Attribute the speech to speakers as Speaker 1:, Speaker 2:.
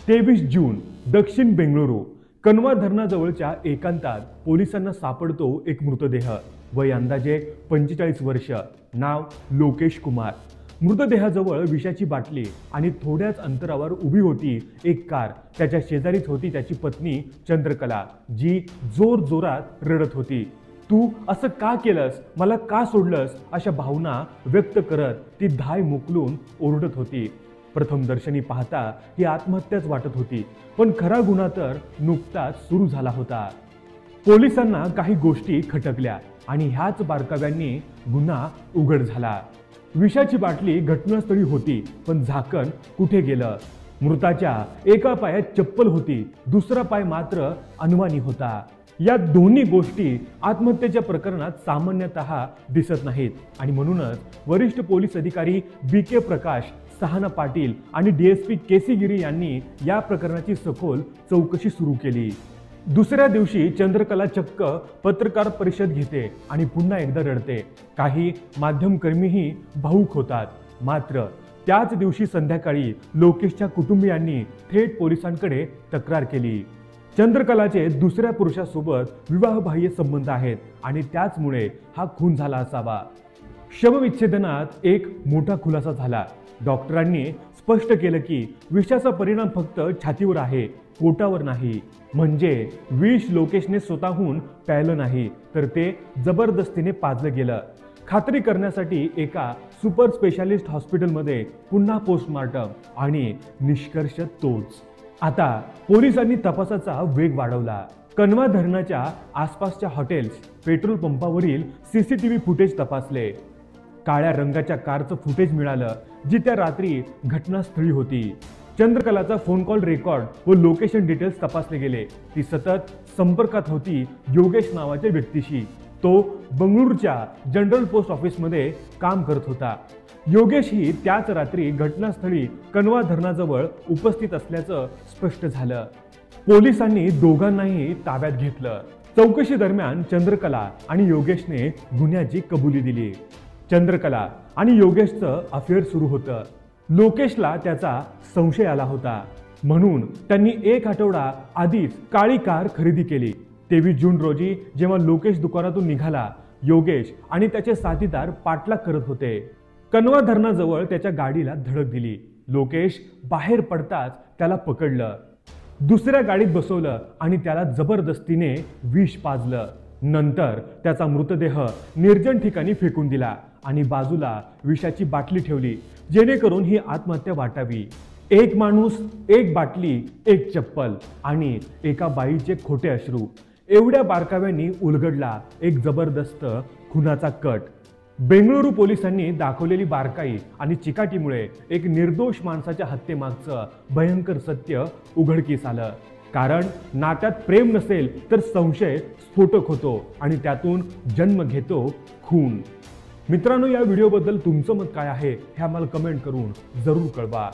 Speaker 1: 23 जून दक्षिण बेंगळुरू कनवा धरणाजवळच्या एकांतात पोलिसांना सापडतो एक मृतदेह। वय अंदाजे 45 वर्ष। नाव लोकेश कुमार। मृतदेहाजवळ विषाची बाटली आणि थोड्याच अंतरावर उभी होती एक कार। त्याच्या शेजारीच होती त्याची पत्नी चंद्रकला, जी जोरजोरात रडत होती। तू असं का केलंस, मला का सोडलंस, अशा भावना व्यक्त करत ती धाय मोकलून ओरडत होती। प्रथमदर्शनी पाहता ही आत्महत्याच वाटत होती, पण खरा गुन्हा तर नुकताच सुरू झाला होता। पोलिसांना काही गोष्टी खटकल्या आणि ह्याच बारकाव्यांनी गुन्हा उघड झाला। विषाची बाटली घटनास्थळी होती, पण झाकण कुठे गेलं? मृताच्या एका पायात चप्पल होती, दुसरा पाय मात्र अनवाणी होता। या दोन्ही गोष्टी आत्महत्येच्या प्रकरणात सामान्यतः दिसत नाहीत आणि म्हणूनच वरिष्ठ पोलीस अधिकारी BK प्रकाश, सहाना पाटील आणि DSP KC गिरी यांनी या प्रकरणाची सखोल चौकशी सुरू केली। दुसऱ्या दिवशी चंद्रकला चक्क पत्रकार परिषद घेते आणि पुन्हा एकदा रडते। काही माध्यमकर्मीही भावुक होतात। मात्र त्याच दिवशी संध्याकाळी लोकेशच्या कुटुंबियांनी थेट पोलिसांकडे तक्रार केली। चंद्रकलाचे दुसऱ्या पुरुषासोबत विवाहबाह्य संबंध आहेत आणि त्याचमुळे हा खून झाला असावा। शवविच्छेदनात एक मोठा खुलासा झाला। डॉक्टरांनी स्पष्ट केलं की विषाचा परिणाम फक्त छातीवर आहे, पोटावर नाही। म्हणजे विष लोकेशने स्वतःहून प्यायलं नाही, तर ते जबरदस्तीने पाजलं गेलं। खात्री करण्यासाठी एका सुपर स्पेशालिस्ट हॉस्पिटलमध्ये पुन्हा पोस्टमार्टम आणि निष्कर्ष तोच। आता पोलिसांनी तपासाचा वेग वाढवला। कनवा धरणाच्या आसपासच्या हॉटेल्स, पेट्रोल पंपावरील CCTV फुटेज तपासले। काळ्या रंगाच्या कारचं फुटेज मिळालं, जी त्या रात्री घटनास्थळी होती। चंद्रकलाचा फोन कॉल रेकॉर्ड व लोकेशन डिटेल्स तपासले गेले। ती सतत संपर्कात होती योगेश नावाच्या व्यक्तीशी। तो बंगळुरूच्या जनरल पोस्ट ऑफिसमध्ये काम करत होता। योगेश ही त्याच रात्री घटनास्थळी कनवा धरणाजवळ उपस्थित असल्याचं स्पष्ट झालं। पोलिसांनी दोघांनाही ताब्यात घेतलं। चौकशी दरम्यान चंद्रकला आणि योगेशने गुन्ह्याची कबुली दिली। चंद्रकला आणि योगेशचं अफेअर सुरू होतं। लोकेशला त्याचा संशय आला होता, म्हणून त्यांनी एक आठवडा आधीच काळी कार खरेदी केली। 23 जून रोजी जेव्हा लोकेश दुकानातून निघाला, योगेश आणि त्याचे साथीदार पाठलाग करत होते। कनवा धरणाजवळ त्याच्या गाडीला धडक दिली। लोकेश बाहेर पडताच त्याला पकडलं, दुसऱ्या गाडीत बसवलं आणि त्याला जबरदस्तीने विष पाजलं। नंतर त्याचा मृतदेह निर्जन ठिकाणी फेकून दिला आणि बाजूला विषाची बाटली ठेवली, जेणेकरून ही आत्महत्या वाटावी। एक माणूस, एक बाटली, एक चप्पल आणि एका बाईचे खोटे अश्रू, एवढ्या बारकाव्यांनी उलगडला एक जबरदस्त खुनाचा कट। बेंगळुरू पोलिसांनी दाखवलेली बारकाई आणि चिकाटीमुळे एक निर्दोष माणसाच्या हत्येमागचं भयंकर सत्य उघडकीस आलं। कारण नात्यात प्रेम नसेल तर संशय स्फोटक होतो आणि त्यातून जन्म घेतो खून। मित्रांनो, या व्हिडिओबद्दल तुमचं मत काय आहे हे आम्हाला कमेंट करून जरूर कळवा।